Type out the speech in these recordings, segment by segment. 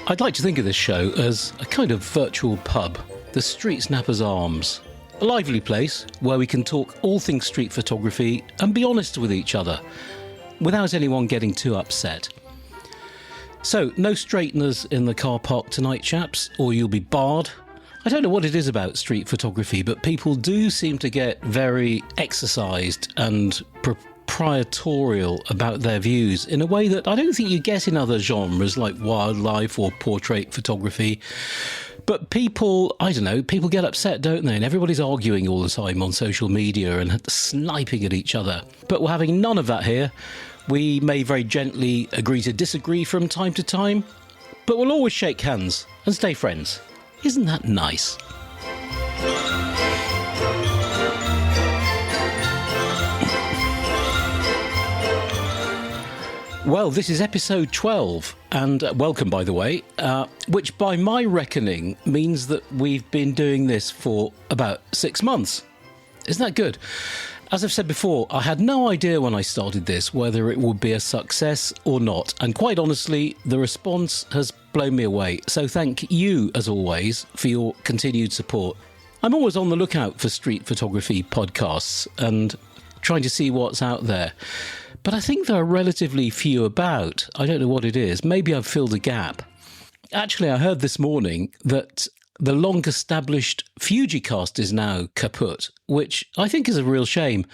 I'd like to think of this show as a kind of virtual pub, the StreetSnappers Arms. A lively place where we can talk all things street photography and be honest with each other, without anyone getting too upset. So, no straighteners in the car park tonight, chaps, or you'll be barred. I don't know what it is about street photography, but people do seem to get very exercised and proprietorial about their views in a way that I don't think you get in other genres like wildlife or portrait photography. But people, I don't know, people get upset, don't they? And everybody's arguing all the time on social media and sniping at each other. But we're having none of that here. We may very gently agree to disagree from time to time, but we'll always shake hands and stay friends. Isn't that nice? Well, this is episode 12, and welcome, by the way, which by my reckoning means that we've been doing this for about 6 months. Isn't that good? As I've said before, I had no idea when I started this whether it would be a success or not, and quite honestly, the response has blown me away. So thank you, as always, for your continued support. I'm always on the lookout for street photography podcasts and trying to see what's out there. But I think there are relatively few about. I don't know what it is. Maybe I've filled a gap. Actually, I heard this morning that the long-established Fujicast is now kaput, which I think is a real shame.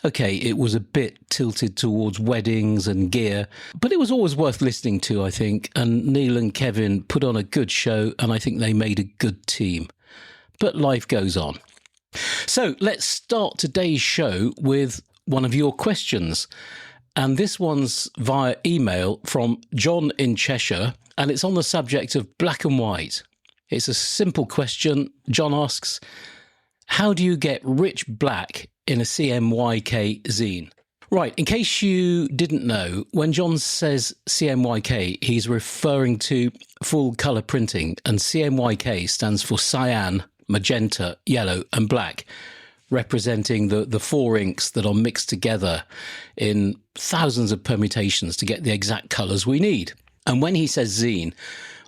Okay, it was a bit tilted towards weddings and gear, but it was always worth listening to, I think, and Neil and Kevin put on a good show, and I think they made a good team. But life goes on. So let's start today's show with one of your questions. And this one's via email from John in Cheshire, and it's on the subject of black and white. It's a simple question. John asks, how do you get rich black in a CMYK zine? Right, in case you didn't know, when John says CMYK, he's referring to full colour printing, and CMYK stands for cyan, magenta, yellow and black, representing the four inks that are mixed together in thousands of permutations to get the exact colours we need. And when he says zine,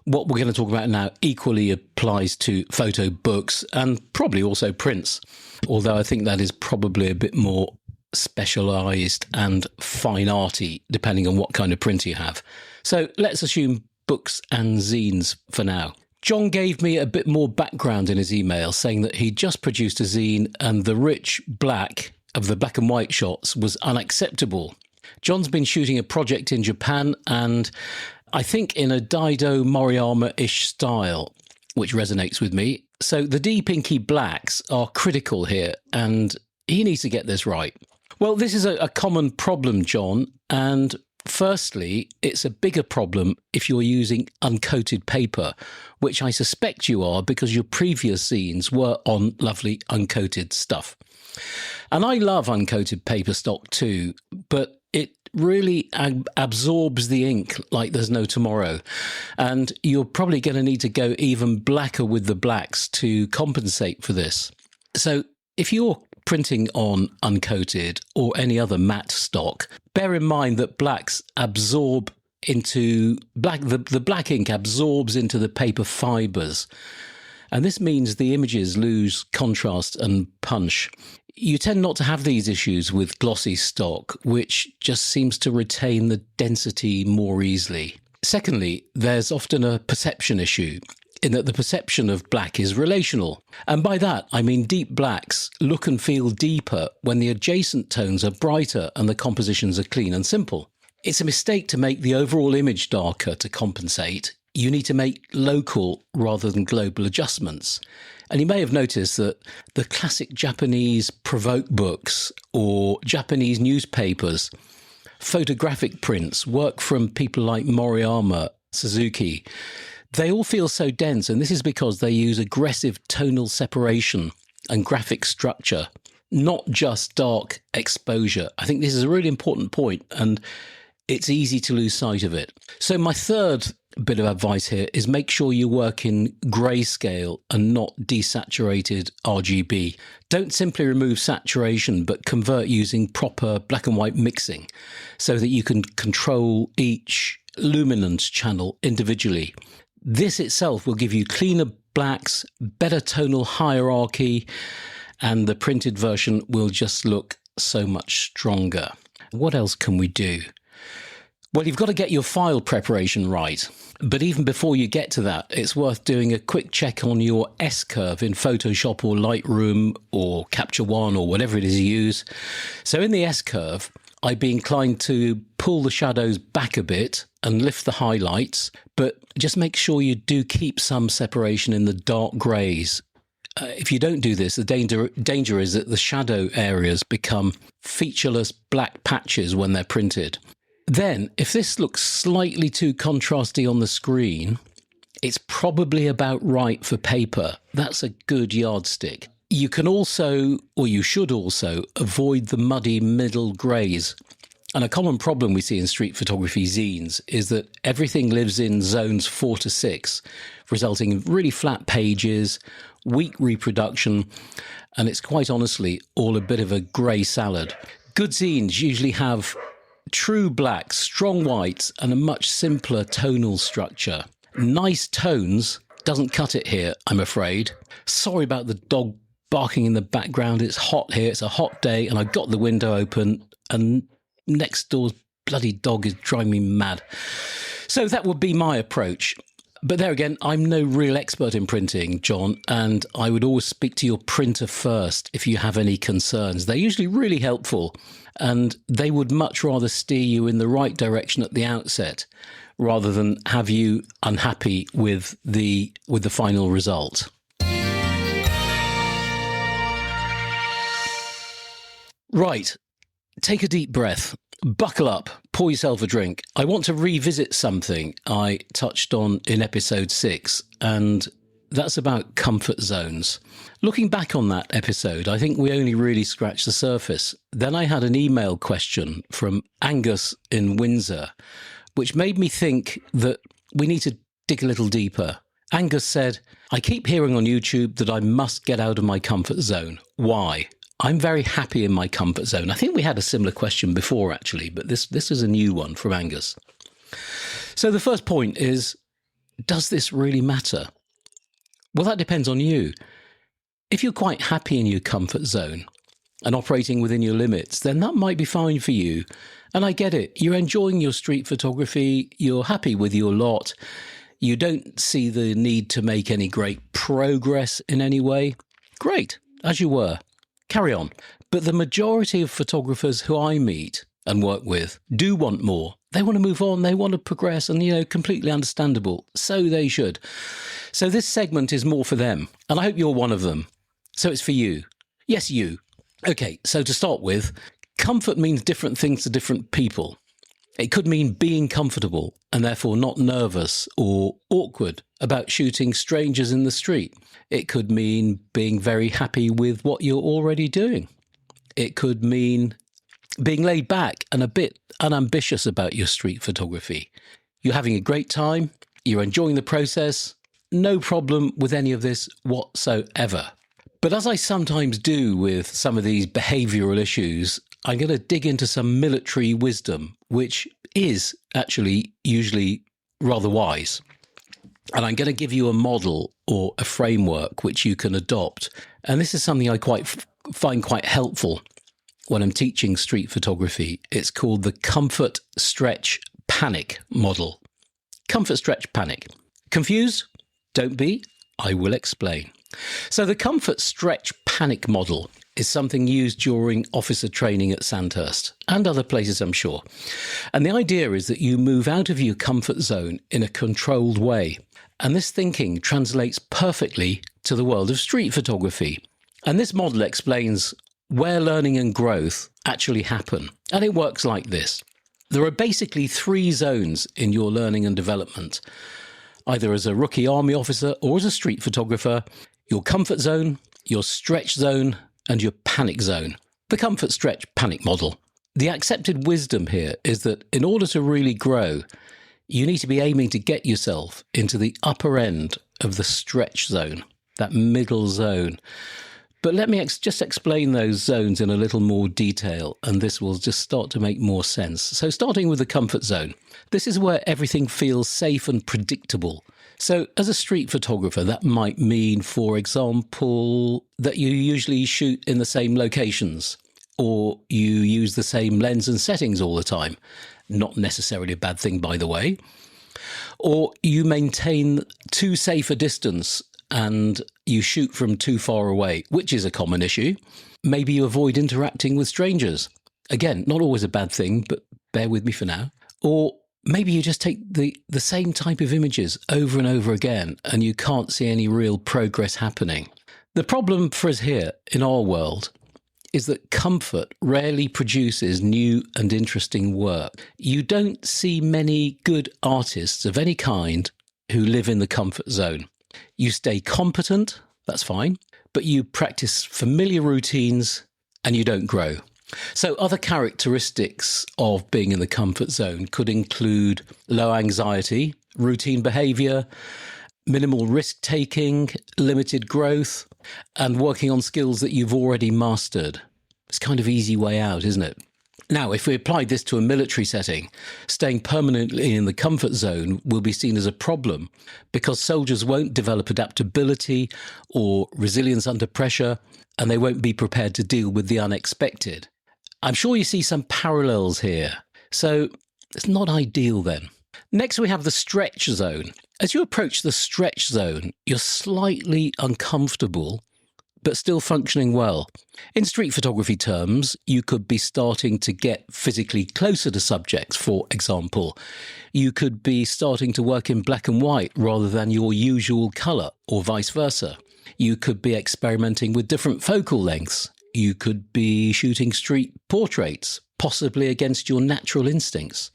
what we're going to talk about now equally applies to photo books and probably also prints, although I think that is probably a bit more specialised and fine arty, depending on what kind of printer you have. So let's assume books and zines for now. John gave me a bit more background in his email, saying that he just produced a zine and the rich black of the black and white shots was unacceptable. John's been shooting a project in Japan and I think in a Daido Moriyama-ish style, which resonates with me. So the deep inky blacks are critical here and he needs to get this right. Well, this is a common problem, John, and firstly, it's a bigger problem if you're using uncoated paper, which I suspect you are because your previous zines were on lovely uncoated stuff. And I love uncoated paper stock too, but it really absorbs the ink like there's no tomorrow. And you're probably going to need to go even blacker with the blacks to compensate for this. So if you're printing on uncoated or any other matte stock, bear in mind that blacks absorb into the black ink absorbs into the paper fibres. And this means the images lose contrast and punch. You tend not to have these issues with glossy stock, which just seems to retain the density more easily. Secondly, there's often a perception issue in that the perception of black is relational. And by that, I mean deep blacks look and feel deeper when the adjacent tones are brighter and the compositions are clean and simple. It's a mistake to make the overall image darker to compensate. You need to make local rather than global adjustments. And you may have noticed that the classic Japanese Provoke books or Japanese newspapers, photographic prints, work from people like Moriyama, Suzuki. They all feel so dense, and this is because they use aggressive tonal separation and graphic structure, not just dark exposure. I think this is a really important point, and it's easy to lose sight of it. So my third bit of advice here is make sure you work in grayscale and not desaturated RGB. Don't simply remove saturation, but convert using proper black and white mixing so that you can control each luminance channel individually. This itself will give you cleaner blacks, better tonal hierarchy, and the printed version will just look so much stronger. What else can we do? Well, you've got to get your file preparation right. But even before you get to that, it's worth doing a quick check on your S-curve in Photoshop or Lightroom or Capture One or whatever it is you use. So in the S-curve, I'd be inclined to pull the shadows back a bit and lift the highlights, but just make sure you do keep some separation in the dark greys. If you don't do this, the danger is that the shadow areas become featureless black patches when they're printed. Then, if this looks slightly too contrasty on the screen, it's probably about right for paper. That's a good yardstick. You can also, or you should also, avoid the muddy middle greys. And a common problem we see in street photography zines is that everything lives in zones 4 to 6, resulting in really flat pages, weak reproduction, and it's quite honestly all a bit of a grey salad. Good zines usually have true blacks, strong whites, and a much simpler tonal structure. Nice tones doesn't cut it here, I'm afraid. Sorry about the dog barking in the background. It's hot here. It's a hot day, and I got the window open, and next door's bloody dog is driving me mad. So that would be my approach. But there again, I'm no real expert in printing, John, and I would always speak to your printer first if you have any concerns. They're usually really helpful, and they would much rather steer you in the right direction at the outset rather than have you unhappy with the final result. Right, take a deep breath. Buckle up, pour yourself a drink. I want to revisit something I touched on in episode 6, and that's about comfort zones. Looking back on that episode, I think we only really scratched the surface. Then I had an email question from Angus in Windsor, which made me think that we need to dig a little deeper. Angus said, I keep hearing on YouTube that I must get out of my comfort zone. Why? I'm very happy in my comfort zone. I think we had a similar question before, actually, but this is a new one from Angus. So the first point is, does this really matter? Well, that depends on you. If you're quite happy in your comfort zone and operating within your limits, then that might be fine for you. And I get it. You're enjoying your street photography. You're happy with your lot. You don't see the need to make any great progress in any way. Great, as you were. Carry on. But the majority of photographers who I meet and work with do want more. They want to move on. They want to progress, and, completely understandable. So they should. So this segment is more for them. And I hope you're one of them. So it's for you. Yes, you. Okay, so to start with, comfort means different things to different people. It could mean being comfortable and therefore not nervous or awkward about shooting strangers in the street. It could mean being very happy with what you're already doing. It could mean being laid back and a bit unambitious about your street photography. You're having a great time. You're enjoying the process. No problem with any of this whatsoever. But as I sometimes do with some of these behavioural issues, I'm going to dig into some military wisdom, which is actually usually rather wise. And I'm going to give you a model or a framework which you can adopt. And this is something I find quite helpful when I'm teaching street photography. It's called the Comfort Stretch Panic model. Comfort Stretch Panic. Confused? Don't be. I will explain. So the Comfort Stretch Panic model is something used during officer training at Sandhurst and other places, I'm sure. And the idea is that you move out of your comfort zone in a controlled way. And this thinking translates perfectly to the world of street photography. And this model explains where learning and growth actually happen. And it works like this. There are basically 3 zones in your learning and development, either as a rookie army officer or as a street photographer: your comfort zone, your stretch zone, and your panic zone. The Comfort Stretch Panic model. The accepted wisdom here is that in order to really grow, you need to be aiming to get yourself into the upper end of the stretch zone, that middle zone, But let me just explain those zones in a little more detail, and this will just start to make more sense. So starting with the comfort zone, this is where everything feels safe and predictable. So as a street photographer, that might mean, for example, that you usually shoot in the same locations, or you use the same lens and settings all the time. Not necessarily a bad thing, by the way. Or you maintain too safe a distance and you shoot from too far away, which is a common issue. Maybe you avoid interacting with strangers. Again, not always a bad thing, but bear with me for now. Or maybe you just take the same type of images over and over again and you can't see any real progress happening. The problem for us here in our world is that comfort rarely produces new and interesting work. You don't see many good artists of any kind who live in the comfort zone. You stay competent, that's fine, but you practice familiar routines and you don't grow. So other characteristics of being in the comfort zone could include low anxiety, routine behavior, minimal risk-taking, limited growth, and working on skills that you've already mastered. It's kind of easy way out, isn't it? Now, if we applied this to a military setting, staying permanently in the comfort zone will be seen as a problem because soldiers won't develop adaptability or resilience under pressure, and they won't be prepared to deal with the unexpected. I'm sure you see some parallels here, so it's not ideal then. Next, we have the stretch zone. As you approach the stretch zone, you're slightly uncomfortable, but still functioning well. In street photography terms, you could be starting to get physically closer to subjects, for example. You could be starting to work in black and white rather than your usual colour, or vice versa. You could be experimenting with different focal lengths. You could be shooting street portraits, possibly against your natural instincts.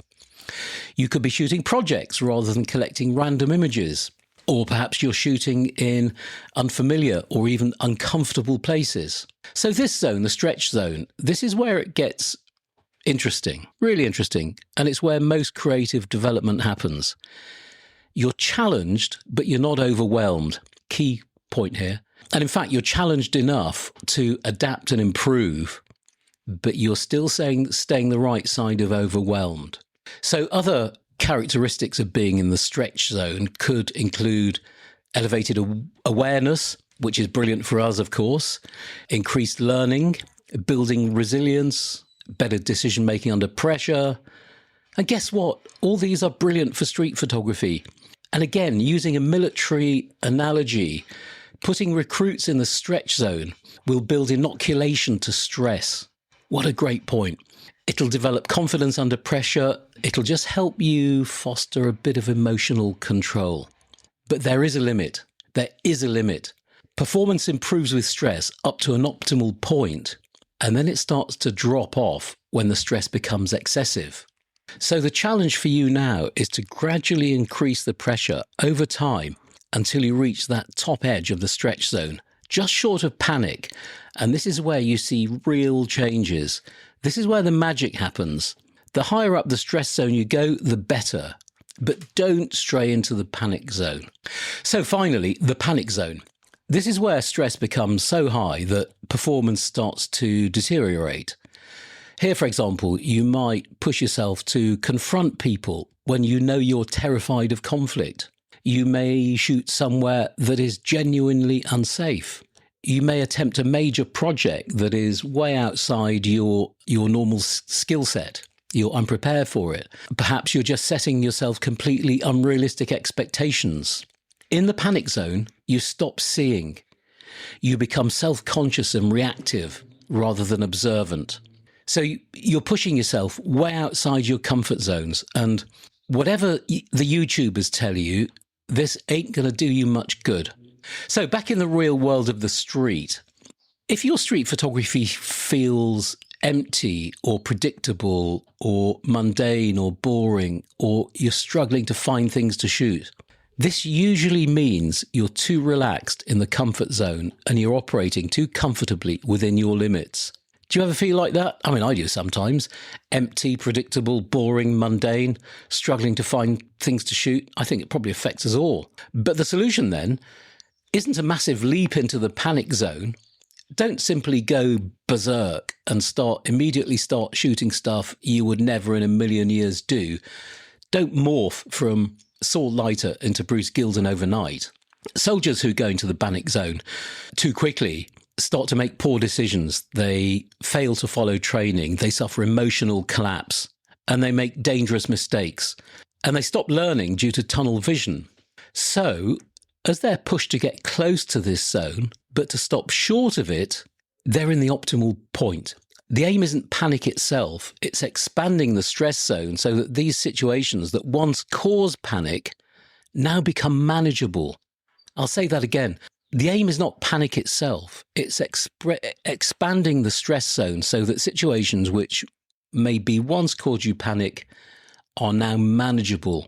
You could be shooting projects rather than collecting random images. Or perhaps you're shooting in unfamiliar or even uncomfortable places. So this zone, the stretch zone, this is where it gets interesting, really interesting, and it's where most creative development happens. You're challenged, but you're not overwhelmed. Key point here. And in fact, you're challenged enough to adapt and improve, but you're still staying the right side of overwhelmed. So other characteristics of being in the stretch zone could include elevated awareness, which is brilliant for us, of course, increased learning, building resilience, better decision-making under pressure. And guess what? All these are brilliant for street photography. And again, using a military analogy, putting recruits in the stretch zone will build inoculation to stress. What a great point. It'll develop confidence under pressure. It'll just help you foster a bit of emotional control. But there is a limit. There is a limit. Performance improves with stress up to an optimal point, and then it starts to drop off when the stress becomes excessive. So the challenge for you now is to gradually increase the pressure over time until you reach that top edge of the stretch zone, just short of panic. And this is where you see real changes. This is where the magic happens. The higher up the stress zone you go, the better. But don't stray into the panic zone. So finally, the panic zone. This is where stress becomes so high that performance starts to deteriorate. Here, for example, you might push yourself to confront people when you know you're terrified of conflict. You may shoot somewhere that is genuinely unsafe. You may attempt a major project that is way outside your normal skill set. You're unprepared for it. Perhaps you're just setting yourself completely unrealistic expectations. In the panic zone, you stop seeing. You become self-conscious and reactive rather than observant. So you're pushing yourself way outside your comfort zones. And whatever the YouTubers tell you, this ain't going to do you much good. So back in the real world of the street, if your street photography feels empty or predictable or mundane or boring, or you're struggling to find things to shoot, this usually means you're too relaxed in the comfort zone and you're operating too comfortably within your limits. Do you ever feel like that? I mean, I do sometimes. Empty, predictable, boring, mundane, struggling to find things to shoot. I think it probably affects us all. But the solution then isn't a massive leap into the panic zone. don't simply go berserk and immediately start shooting stuff you would never in a million years do. Don't morph from Saul Leiter into Bruce Gilden overnight. Soldiers who go into the panic zone too quickly start to make poor decisions. They fail to follow training. They suffer emotional collapse, and they make dangerous mistakes. And they stop learning due to tunnel vision. So, as they're pushed to get close to this zone, but to stop short of it, they're in the optimal point. The aim isn't panic itself, it's expanding the stress zone so that these situations that once caused panic now become manageable. I'll say that again. The aim is not panic itself, it's expanding the stress zone so that situations which maybe once caused you panic are now manageable.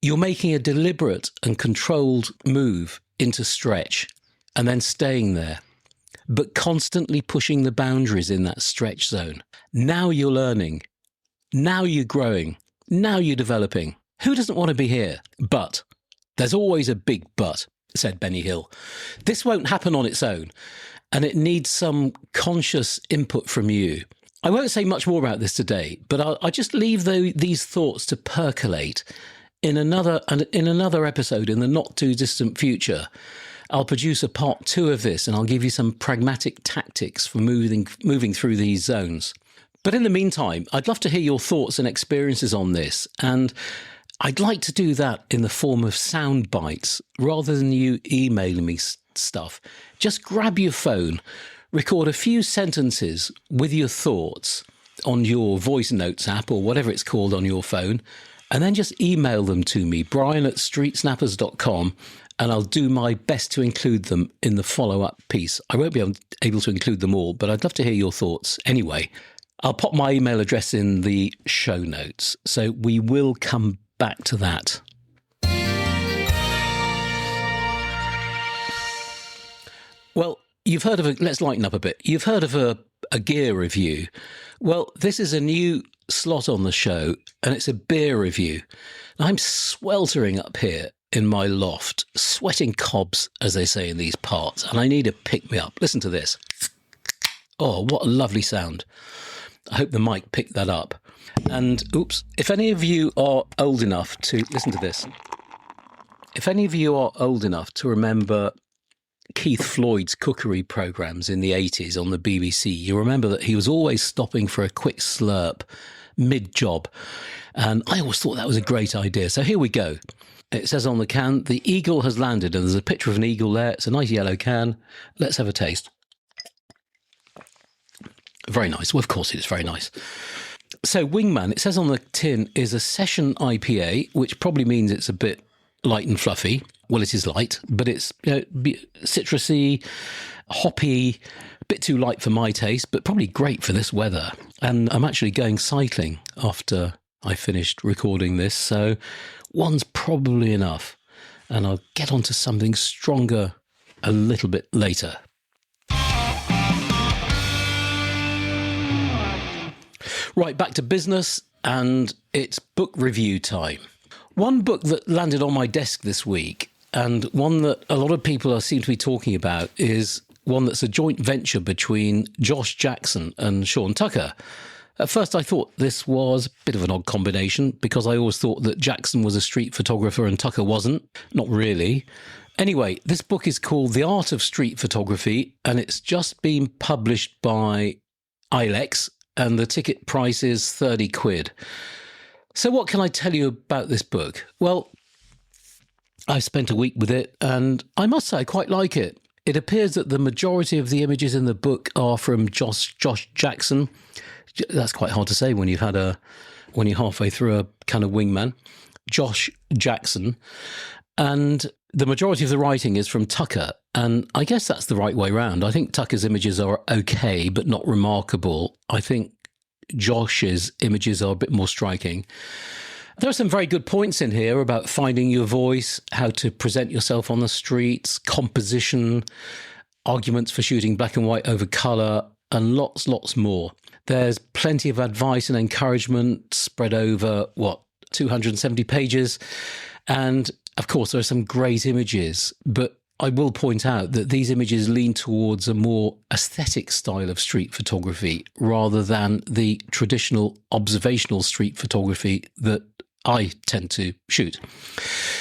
You're making a deliberate and controlled move into stretch and then staying there, but constantly pushing the boundaries in that stretch zone. Now you're learning. Now you're growing. Now you're developing. Who doesn't want to be here? But there's always a big but, said Benny Hill. This won't happen on its own, and it needs some conscious input from you. I won't say much more about this today, but I'll just leave these thoughts to percolate. In another episode in the not too distant future, I'll produce a part 2 of this, and I'll give you some pragmatic tactics for moving through these zones. But in the meantime, I'd love to hear your thoughts and experiences on this, and I'd like to do that in the form of sound bites rather than you emailing me stuff. Just grab your phone, record a few sentences with your thoughts on your voice notes app or whatever it's called on your phone, and then just email them to me, brian@streetsnappers.com, and I'll do my best to include them in the follow-up piece. I won't be able to include them all, but I'd love to hear your thoughts. Anyway, I'll pop my email address in the show notes, so we will come back to that. Well, you've heard of let's lighten up a bit. You've heard of a gear review. Well, this is a new slot on the show, and it's a beer review. I'm sweltering up here in my loft, sweating cobs, as they say in these parts, and I need a pick-me-up. Listen to this. Oh, what a lovely sound. I hope the mic picked that up. And, oops, if any of you are old enough to... Listen to this. If any of you are old enough to remember Keith Floyd's cookery programmes in the 80s on the BBC, you remember that he was always stopping for a quick slurp mid-job. And I always thought that was a great idea. So here we go. It says on the can, the eagle has landed, and there's a picture of an eagle there. It's a nice yellow can. Let's have a taste. Very nice. Well, of course it is very nice. So Wingman, it says on the tin, is a session IPA, which probably means it's a bit light and fluffy. Well, it is light, but it's citrusy, hoppy, a bit too light for my taste, but probably great for this weather. And I'm actually going cycling after I finished recording this, so one's probably enough. And I'll get onto something stronger a little bit later. Right, back to business, and it's book review time. One book that landed on my desk this week, and one that a lot of people seem to be talking about, is one that's a joint venture between Josh Jackson and Sean Tucker. At first I thought this was a bit of an odd combination, because I always thought that Jackson was a street photographer and Tucker wasn't. Not really. Anyway, this book is called The Art of Street Photography, and it's just been published by Ilex, and the ticket price is 30 quid. So what can I tell you about this book? Well, I spent a week with it, and I must say I quite like it. It appears that the majority of the images in the book are from Josh Jackson. That's quite hard to say when you're halfway through a kind of wingman. Josh Jackson. And the majority of the writing is from Tucker, and I guess that's the right way round. I think Tucker's images are okay, but not remarkable. I think Josh's images are a bit more striking. There are some very good points in here about finding your voice, how to present yourself on the streets, composition, arguments for shooting black and white over colour, and lots more. There's plenty of advice and encouragement spread over, 270 pages. And of course, there are some great images, but I will point out that these images lean towards a more aesthetic style of street photography rather than the traditional observational street photography that I tend to shoot.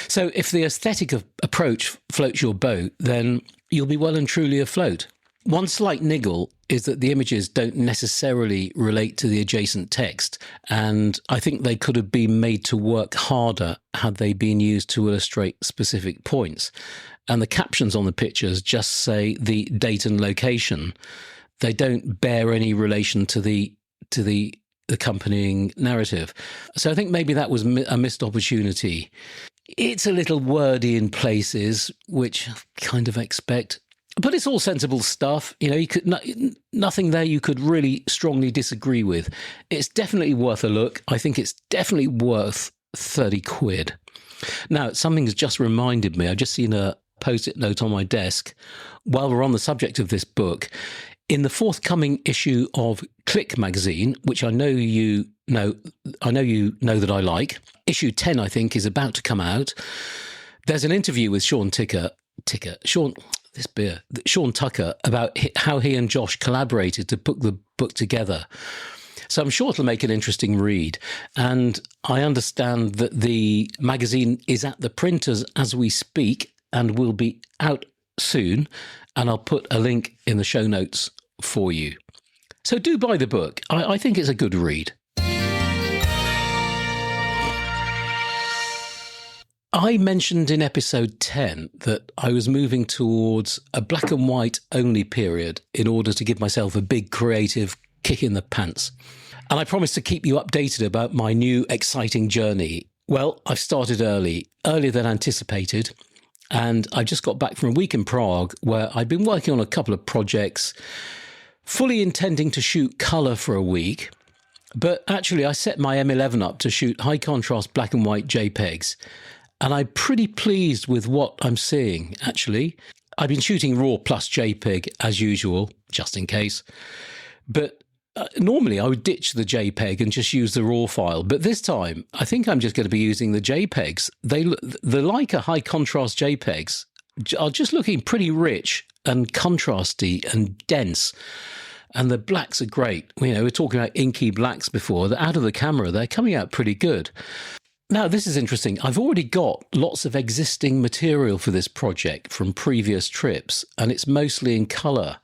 So if the aesthetic approach floats your boat, then you'll be well and truly afloat. One slight niggle is that the images don't necessarily relate to the adjacent text, and I think they could have been made to work harder had they been used to illustrate specific points. And the captions on the pictures just say the date and location. They don't bear any relation to the accompanying narrative. So I think maybe that was a missed opportunity. It's a little wordy in places, which I kind of expect. But it's all sensible stuff. You know, you could nothing there you could really strongly disagree with. It's definitely worth a look. I think it's definitely worth 30 quid. Now, something's just reminded me. I've just seen a post-it note on my desk. While we're on the subject of this book, in the forthcoming issue of Click magazine, which I know you know that I like, issue 10, I think, is about to come out. There's an interview with Sean Tucker about how he and Josh collaborated to put the book together. So I'm sure it'll make an interesting read. And I understand that the magazine is at the printers as we speak and will be out soon. And I'll put a link in the show notes for you. So do buy the book. I think it's a good read. I mentioned in episode 10 that I was moving towards a black and white only period in order to give myself a big creative kick in the pants. And I promised to keep you updated about my new exciting journey. Well, I've started earlier than anticipated. And I just got back from a week in Prague where I'd been working on a couple of projects, fully intending to shoot colour for a week. But actually, I set my M11 up to shoot high contrast black and white JPEGs. And I'm pretty pleased with what I'm seeing, actually. I've been shooting RAW plus JPEG as usual, just in case. But normally I would ditch the JPEG and just use the RAW file. But this time, I think I'm just going to be using the JPEGs. The Leica high contrast JPEGs are just looking pretty rich and contrasty and dense. And the blacks are great. You know, we're talking about inky blacks before. They're out of the camera, they're coming out pretty good. Now, this is interesting. I've already got lots of existing material for this project from previous trips, and it's mostly in colour.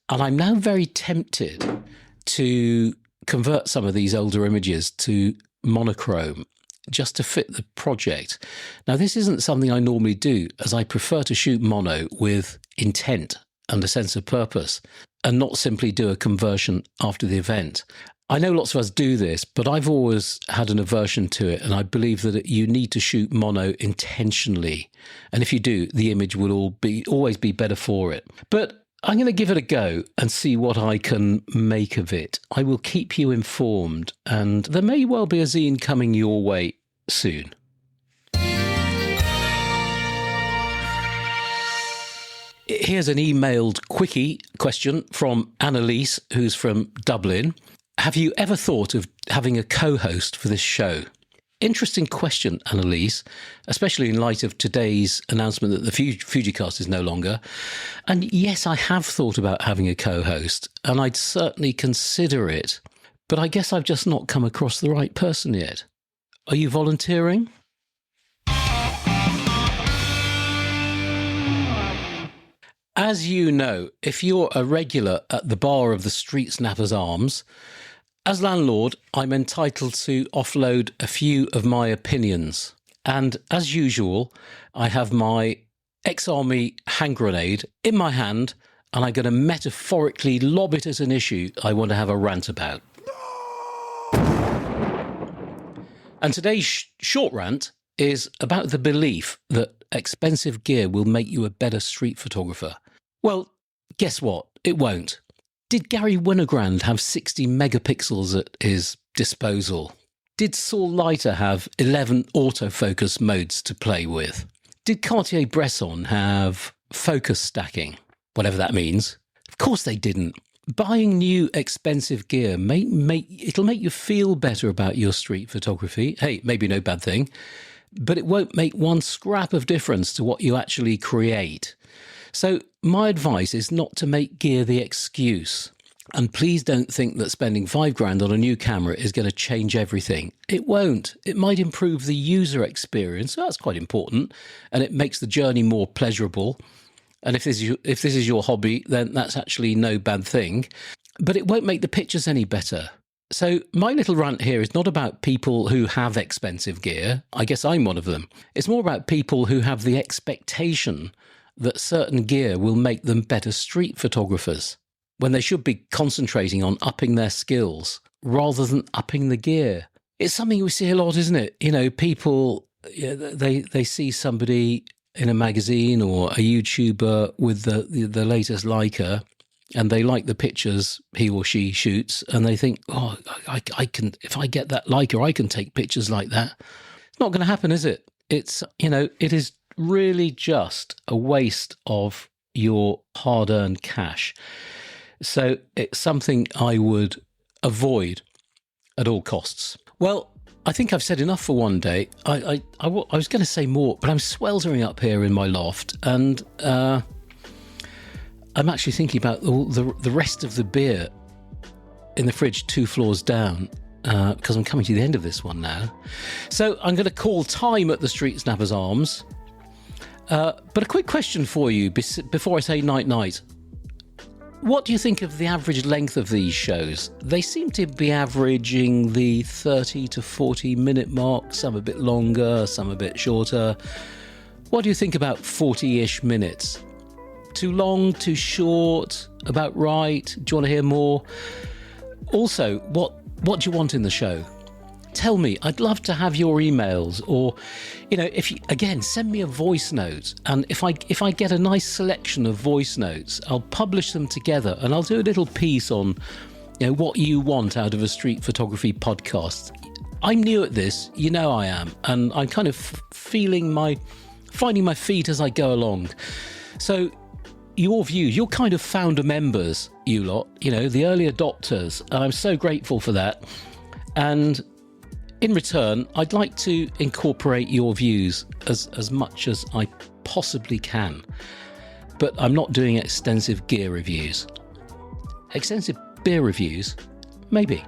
And I'm now very tempted to convert some of these older images to monochrome just to fit the project. Now, this isn't something I normally do, as I prefer to shoot mono with intent and a sense of purpose, and not simply do a conversion after the event. I know lots of us do this, but I've always had an aversion to it, and I believe that you need to shoot mono intentionally. And if you do, the image will always be better for it. But I'm going to give it a go and see what I can make of it. I will keep you informed, and there may well be a zine coming your way soon. Here's an emailed quickie question from Annalise, who's from Dublin. Have you ever thought of having a co-host for this show? Interesting question, Annalise, especially in light of today's announcement that the Fujicast is no longer. And yes, I have thought about having a co-host, and I'd certainly consider it. But I guess I've just not come across the right person yet. Are you volunteering? As you know, if you're a regular at the bar of the StreetSnappers Arms, as landlord, I'm entitled to offload a few of my opinions. And as usual, I have my ex-army hand grenade in my hand, and I'm going to metaphorically lob it at an issue I want to have a rant about. And today's short rant is about the belief that expensive gear will make you a better street photographer. Well, guess what? It won't. Did Gary Winogrand have 60 megapixels at his disposal? Did Saul Leiter have 11 autofocus modes to play with? Did Cartier-Bresson have focus stacking? Whatever that means. Of course they didn't. Buying new expensive gear, it'll make you feel better about your street photography. Hey, maybe no bad thing. but it won't make one scrap of difference to what you actually create. So my advice is not to make gear the excuse. And please don't think that spending $5,000 on a new camera is going to change everything. It won't. It might improve the user experience. So that's quite important. And it makes the journey more pleasurable. And if this is your hobby, then that's actually no bad thing. But it won't make the pictures any better. So my little rant here is not about people who have expensive gear. I guess I'm one of them. It's more about people who have the expectation that certain gear will make them better street photographers, when they should be concentrating on upping their skills rather than upping the gear. It's something we see a lot, isn't it? You know, people, they see somebody in a magazine or a YouTuber with the latest Leica, and they like the pictures he or she shoots, and they think, oh, I can, if I get that Leica, I can take pictures like that. It's not going to happen, is it? It's, it is really just a waste of your hard-earned cash. So it's something I would avoid at all costs. Well, I think I've said enough for one day. I was going to say more, but I'm sweltering up here in my loft, and I'm actually thinking about the rest of the beer in the fridge 2 floors down, because I'm coming to the end of this one now. So I'm going to call time at the StreetSnappers Arms. But a quick question for you before I say night-night. What do you think of the average length of these shows? They seem to be averaging the 30 to 40 minute mark, some a bit longer, some a bit shorter. What do you think about 40-ish minutes? Too long, too short, about right? Do you want to hear more? Also, what do you want in the show? Tell me. I'd love to have your emails, or, if you, again, send me a voice note. And if I get a nice selection of voice notes, I'll publish them together, and I'll do a little piece on, what you want out of a street photography podcast. I'm new at this, I am, and I'm kind of finding my feet as I go along. So your views, you're kind of founder members, you lot, the early adopters. I'm so grateful for that. And in return, I'd like to incorporate your views as much as I possibly can. But I'm not doing extensive gear reviews. Extensive beer reviews? Maybe.